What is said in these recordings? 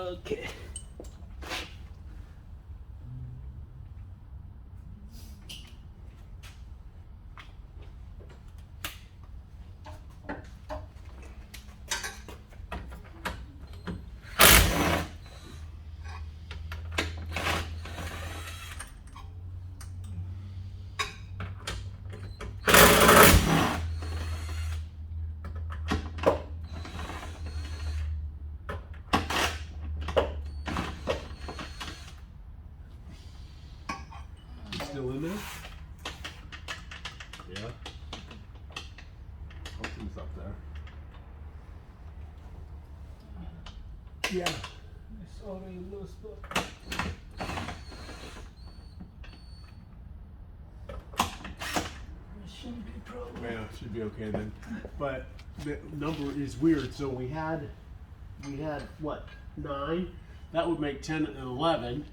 Okay. Still in there? Yeah. Something's up there. Yeah. It's already loose, but it shouldn't be a problem. Yeah, should be okay then. But the number is weird. So we had what, 9? That would make 10 and 11.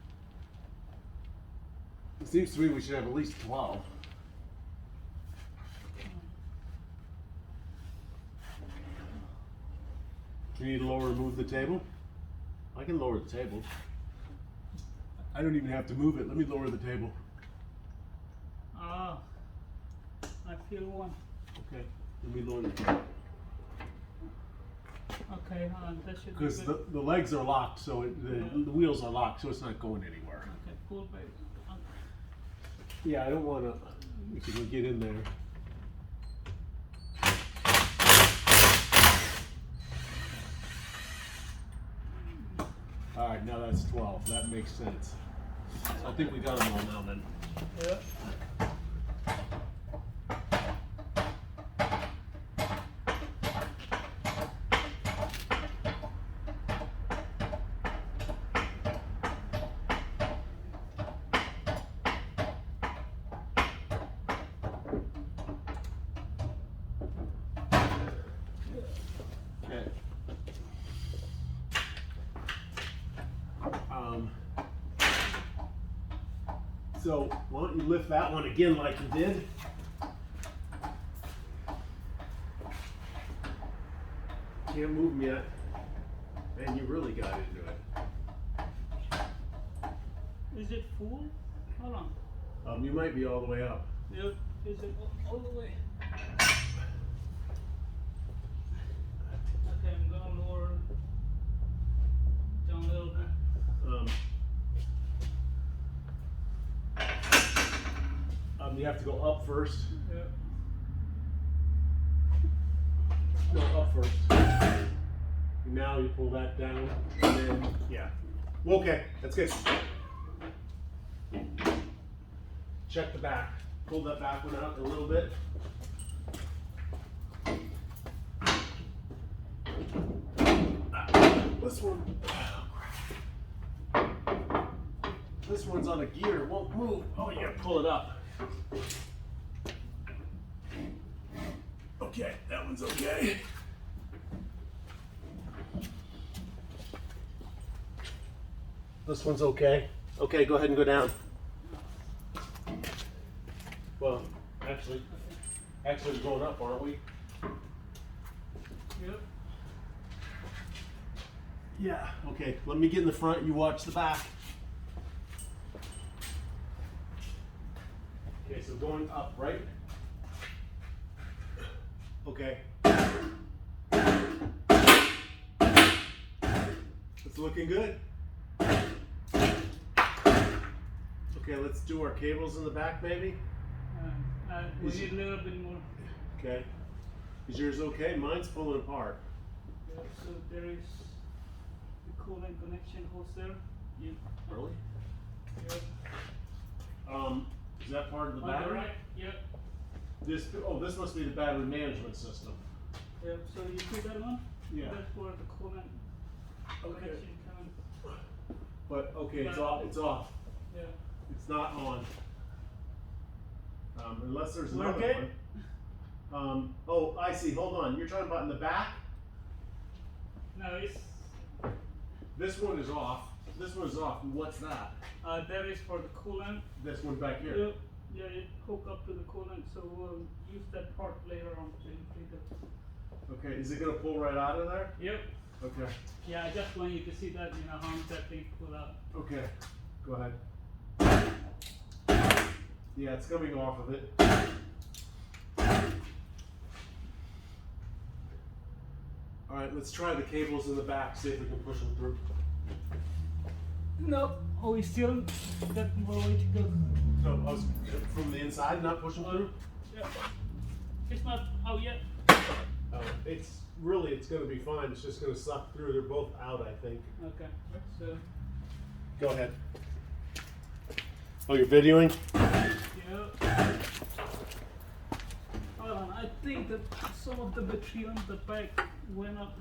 It seems to me we should have at least 12. Do you need to lower or move the table? I can lower the table. I don't even have to move it. Let me lower the table. Ah, I feel one. Okay, let me lower the table. Okay, that should be Because good. the legs are locked, so the wheels are locked, so it's not going anywhere. Okay, pull back. Yeah, I don't want to, if you can get in there. All right, now that's 12. That makes sense. So I think we got them all now then. Yeah. Okay. So why don't you lift that one again like you did? Can't move them yet. Man, you really got into it. Is it full? Hold on. You might be all the way up. Yep. Is it all the way? Okay, I'm gonna lower down a little bit. You have to go up first. Yeah. No, up first. And now you pull that down, and then, yeah. Well, okay, that's good. Check the back. Pull that back one out a little bit. This one, this one's on a gear, it won't move. Oh, you gotta pull it up. Okay, that one's okay. This one's okay. Okay, go ahead and go down. Well, actually we're going up, aren't we? Yep. Yeah, okay. Let me get in the front, you watch the back. Okay, so going up, right? Okay. It's looking good. Okay, let's do our cables in the back, maybe. We need a little bit more. Okay. Is yours okay? Mine's pulling apart. Yeah, so there is the coolant connection hose there. You, Really? Yep. Is that part of the On the battery? right? Yep. This must be the battery management system. Yep. So you see that one? Yeah. That's where the coolant Okay. connection comes. But okay, it's off. It's off. Yeah. It's not on. Unless there's We're another good? one. Oh, I see. Hold on. You're talking about in the back? No, it's This one is off. This one's off. What's that? that is for the coolant. This one back here. Yep. Yeah, it hook up to the coolant, so we'll use that part later on to inflate it. Okay, is it gonna pull right out of there? Yep. Okay. Yeah, I just want you to see that, how much that thing pull out. Okay. Go ahead. Yeah, it's coming off of it. All right, let's try the cables in the back. See if we can push them through. Nope. Oh, we still got more way to go. So I was from the inside, not pushing through. Yeah. It's not out yet. It's going to be fine. It's just going to suck through. They're both out, I think. Okay. So. Go ahead. Oh, you're videoing? Yeah. Hold on. I think that some of the battery on the back went up.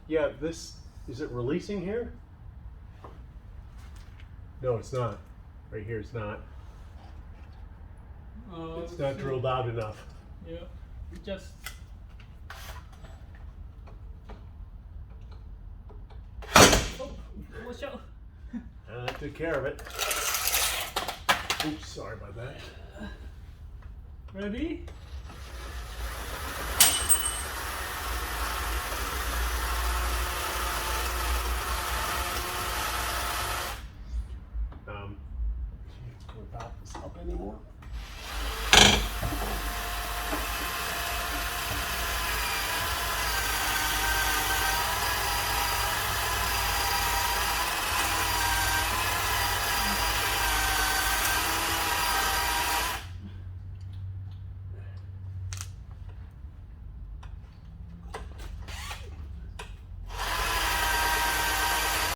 Yeah, this, is it releasing here? No, it's not. Right here, it's not. It's not drilled out enough. Yeah. Just. Oh, watch out. And I took care of it. Oops, sorry about that. Ready? Can't back this up anymore.